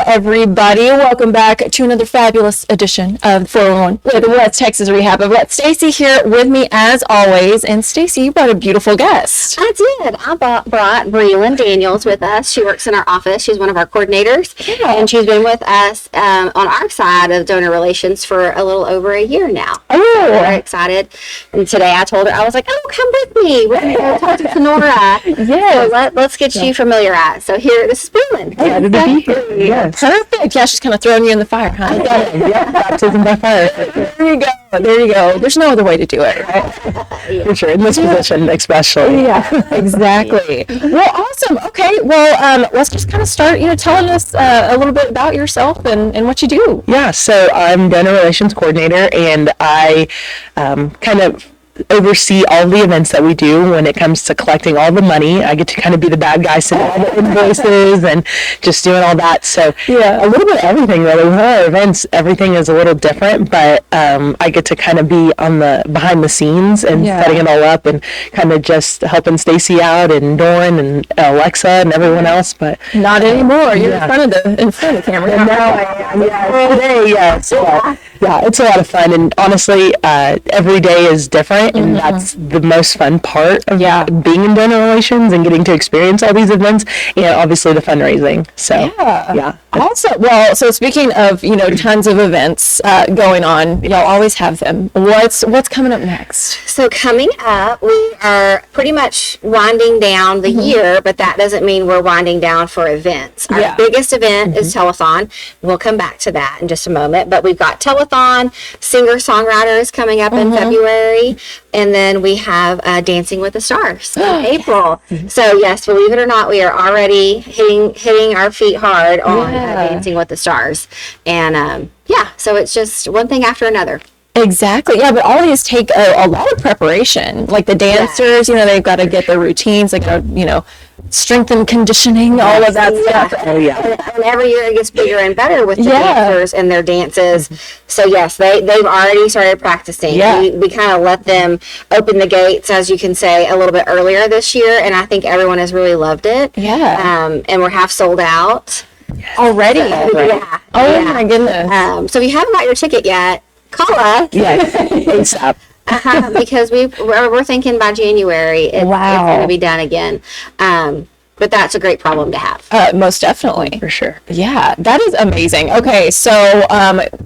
everybody. Welcome back to another fabulous edition of 411 with West Texas Rehab. I've got Stacey here with me as always. And Stacey, you brought a beautiful guest. I did. I brought Brilyn Daniels with us. She works in our office. She's one of our coordinators. Yeah. And she's been with us on our side of donor relations for a little over a year now. Oh. So we're very excited. And today I told her, I was like, oh, come with me. We're going to go talk to Senora. Yes. So let's get you familiarized. So here, this is Brilyn. Glad to be here. Yes. Perfect. Yeah, she's kind of throwing you in the fire, huh? Yeah, baptism by fire. There you go. There you go. There's no other way to do it, right? Yeah. For sure. In this position, especially. Yeah, exactly. Well, awesome. Okay. Well, let's just kind of start, telling us a little bit about yourself and what you do. Yeah. So I'm donor relations coordinator, and I kind of oversee all the events that we do when it comes to collecting all the money. I get to kind of be the bad guy, sending all the invoices and just doing all that. So yeah, a little bit of everything really. With our events, everything is a little different, but I get to kind of be on the behind the scenes and setting it all up and kind of just helping Stacey out and Doran and Alexa and everyone else. But not anymore. You're in front of the camera. And now I am. Yeah, today, yes. Yeah, it's a lot of fun, and honestly, every day is different, and that's the most fun part of being in donor relations and getting to experience all these events, and obviously the fundraising. So, yeah. Awesome. Well, so speaking of, tons of events going on, y'all always have them. What's coming up next? So coming up, we are pretty much winding down the year, but that doesn't mean we're winding down for events. Our biggest event is Telethon. We'll come back to that in just a moment, but we've got Telethon, Singer-Songwriter is coming up in February, and then we have Dancing with the Stars in April. So yes, believe it or not, we are already hitting our feet hard on Dancing with the Stars, and so it's just one thing after another. Exactly. Yeah, but all these take a lot of preparation. Like the dancers, they've got to get their routines. They got to, strength and conditioning, all of that stuff. Oh, yeah. And every year it gets bigger and better with the dancers and their dances. So yes, they've already started practicing. Yeah. We kind of let them open the gates, as you can say, a little bit earlier this year, and I think everyone has really loved it. Yeah. And we're half sold out. Already? Yeah. Oh my goodness. So if you haven't got your ticket yet, call us. Yes. ASAP. Because we're thinking by January it's going to be done again. But that's a great problem to have. Most definitely. For sure. Yeah, that is amazing. Okay, so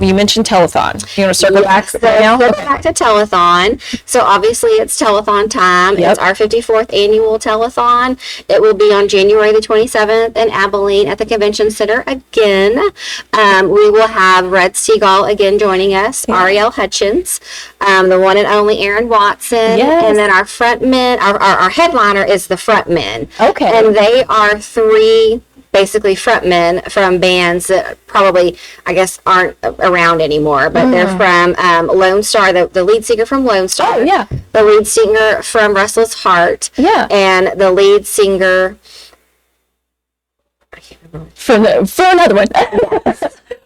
you mentioned Telethon. You want to circle back now? Circle back to Telethon. So obviously it's Telethon time. Yep. It's our 54th annual Telethon. It will be on January the 27th in Abilene at the Convention Center again. We will have Red Seagull again joining us, Ariel Hutchins, the one and only Aaron Watson, and then our frontmen, our headliner is the frontmen. Okay. And they are three basically frontmen from bands that probably, I guess, aren't around anymore, but they're from Lone Star, the lead singer from Lone Star. Oh, yeah. The lead singer from Restless Heart. Yeah. And the lead singer, I can't remember. For another one.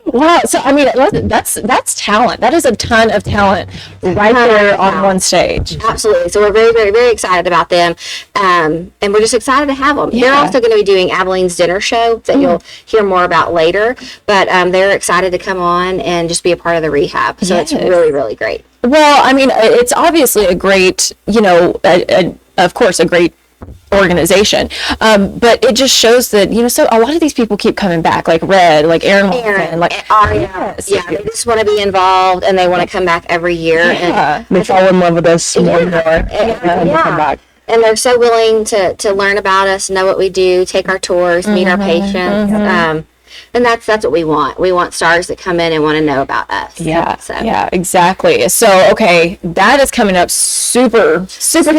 Wow. So, I mean, that's talent. That is a ton of talent right there on one stage. Absolutely. So we're very, very, very excited about them. And we're just excited to have them. Yeah. They're also going to be doing Abilene's dinner show that you'll hear more about later. But they're excited to come on and just be a part of the rehab. So it's really, really great. Well, I mean, it's obviously a great, of course, a great organization, but it just shows that so a lot of these people keep coming back, like Red, like Aaron like Aria. They just want to be involved and they want to come back every year. And they fall in love with us more and more, and come back. And they're so willing to learn about us, know what we do, take our tours, meet our patients. And that's what we want. We want stars that come in and want to know about us. Yeah. So. Yeah, exactly. So, okay, that is coming up super soon. Super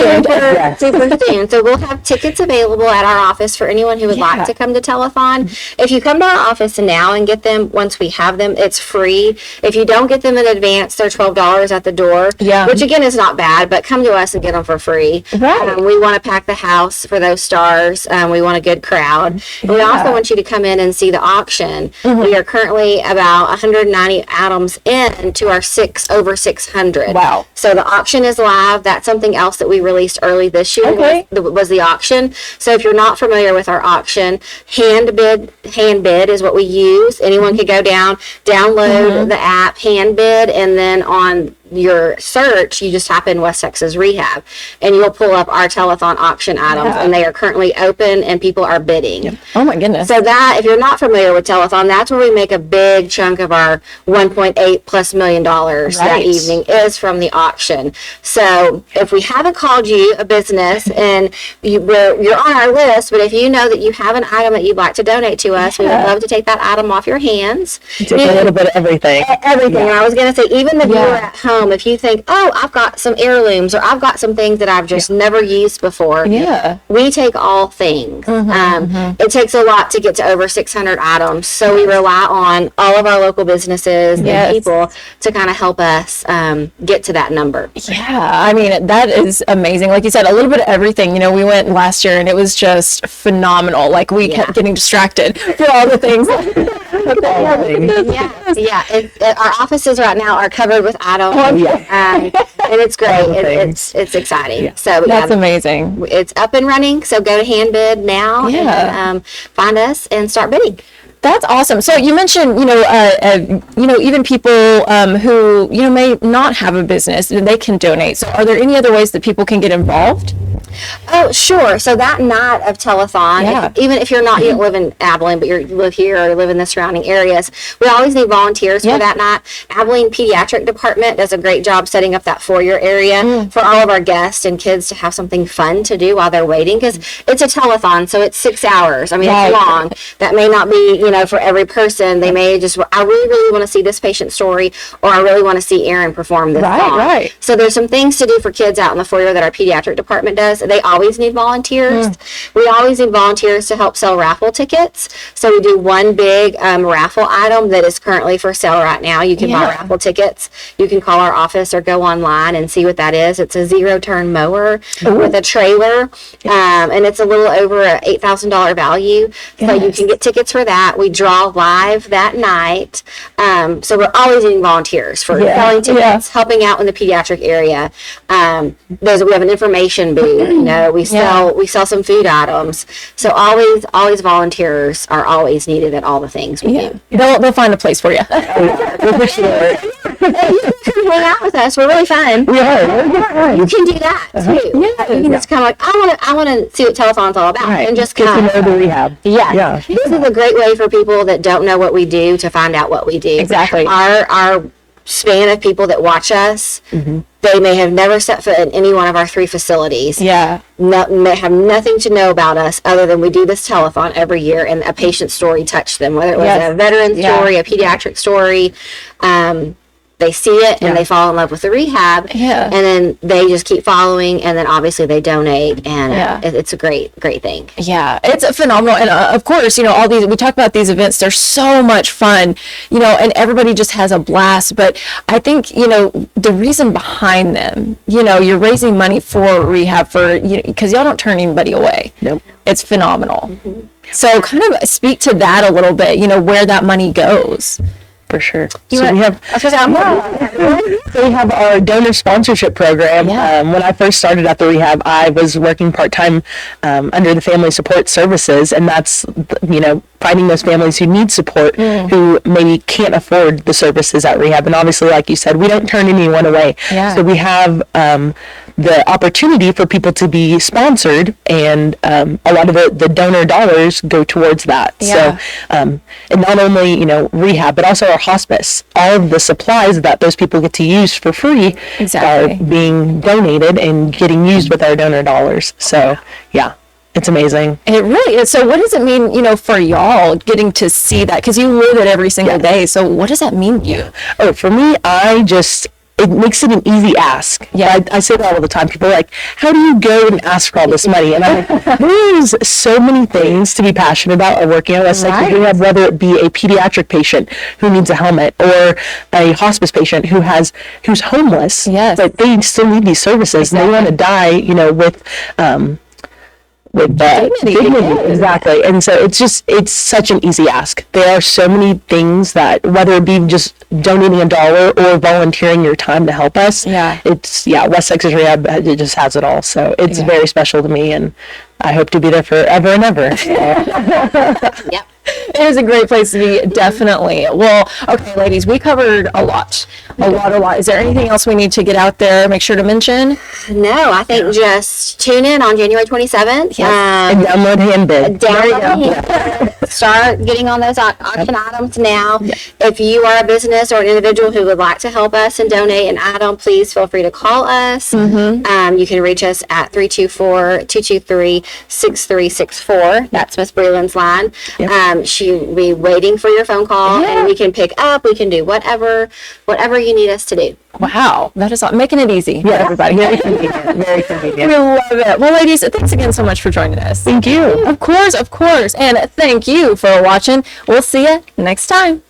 soon. So we'll have tickets available at our office for anyone who would like to come to Telethon. If you come to our office now and get them, once we have them, it's free. If you don't get them in advance, they're $12 at the door. Yeah. Which again is not bad, but come to us and get them for free. Right. We want to pack the house for those stars. We want a good crowd. We also want you to come in and see the auction. auction. We are currently about 190 items into our over 600. Wow. So the auction is live. That's something else that we released early this year. Okay. Was the auction. So if you're not familiar with our auction, hand bid is what we use. Anyone could go down, download the app, hand bid, and then on your search, you just type in West Texas Rehab, and you'll pull up our telethon auction items, and they are currently open, and people are bidding. Oh my goodness. So that, if you're not familiar with telethon, that's where we make a big chunk of our $1.8+ million that evening is from the auction. So if we haven't called you a business and you're on our list, but if you know that you have an item that you'd like to donate to us, we would love to take that item off your hands. Take a little bit of everything. Everything. And I was going to say, even the viewer at home, if you think, oh, I've got some heirlooms, or I've got some things that I've just never used before, we take all things. It takes a lot to get to over 600 items, so we rely on all of our local businesses and people to kind of help us get to that number. Yeah, I mean, that is amazing. Like you said, a little bit of everything. You know, we went last year and it was just phenomenal. Like, we kept getting distracted for all the things. Our offices right now are covered with items. And it's great. It's exciting. So that's amazing. It's up and running. So go to handbid now and find us and start bidding. That's awesome. So you mentioned, even people who, may not have a business, they can donate. So are there any other ways that people can get involved? Oh, sure. So that night of telethon, even if you don't live in Abilene, but you live here or live in the surrounding areas, we always need volunteers for that night. Abilene Pediatric Department does a great job setting up that foyer area for all of our guests and kids to have something fun to do while they're waiting, because it's a telethon, so it's 6 hours. I mean, it's long. That may not be, for every person. They may just, I really, really want to see this patient's story, or I really want to see Aaron perform this song. So there's some things to do for kids out in the foyer that our pediatric department does. They always need volunteers. We always need volunteers to help sell raffle tickets. So we do one big raffle item that is currently for sale right now. You can buy raffle tickets. You can call our office or go online and see what that is. It's a 0-turn mower with a trailer, and it's a little over a $8,000 value. So you can get tickets for that. We draw live that night. So we're always needing volunteers for selling tickets, helping out in the pediatric area. We have an information booth. We sell some food items. So always volunteers are always needed at all the things we do. They'll find a place for you. For sure. Come hang out with us. We're really fun. We are. You can do that too. You can just kind of like, I want to see what telethon's all about, and just come. Get to know the rehab. This is a great way for people that don't know what we do to find out what we do. Exactly. Our span of people that watch us, they may have never set foot in any one of our 3 facilities. May have nothing to know about us other than we do this telethon every year, and a patient story touched them, whether it was a veteran story, a pediatric story. They see it and they fall in love with the rehab, and then they just keep following, and then obviously they donate, and it's a great thing. It's phenomenal. And of course, all these, we talk about these events, they're so much fun, and everybody just has a blast. But I think, the reason behind them, you're raising money for rehab because y'all don't turn anybody away. Nope. It's phenomenal. So kind of speak to that a little bit, where that money goes. For sure. We have our donor sponsorship program. When I first started at the rehab, I was working part-time under the Family Support Services, and that's, finding those families who need support, who maybe can't afford the services at rehab. And obviously, like you said, we don't turn anyone away. So we have the opportunity for people to be sponsored, and a lot of the donor dollars go towards that. So, and not only, rehab, but also our hospice. All of the supplies that those people get to use for free are being donated and getting used with our donor dollars. So, it's amazing. It really is. So what does it mean, for y'all getting to see that? Because you live it every single day. So what does that mean to you? Oh, for me, it makes it an easy ask. I say that all the time. People are like, how do you go and ask for all this money? And I'm like, there's so many things to be passionate about or working on. Whether it be a pediatric patient who needs a helmet, or a hospice patient who's homeless, but they still need these services. And they want to die, with dignity. Exactly. And so it's such an easy ask. There are so many things that, whether it be just donating $1 or volunteering your time to help us, West Texas Rehab, it just has it all. So it's very special to me, and I hope to be there forever and ever. Yep. It is a great place to be, definitely. Well, okay, ladies, we covered a lot. Is there anything else we need to get out there, make sure to mention? No, I think just tune in on January 27th. And download Handbid. Start getting on those auction items now. If you are a business or an individual who would like to help us and donate an item, please feel free to call us. You can reach us at 324-223-6364. That's Miss Brilyn's line. She will be waiting for your phone call, and we can pick up. We can do whatever you need us to do. Wow, that is making it easy for everybody. Very convenient. Very convenient. We love it. Well, ladies, thanks again so much for joining us. Thank you. Of course. And thank you for watching. We'll see you next time.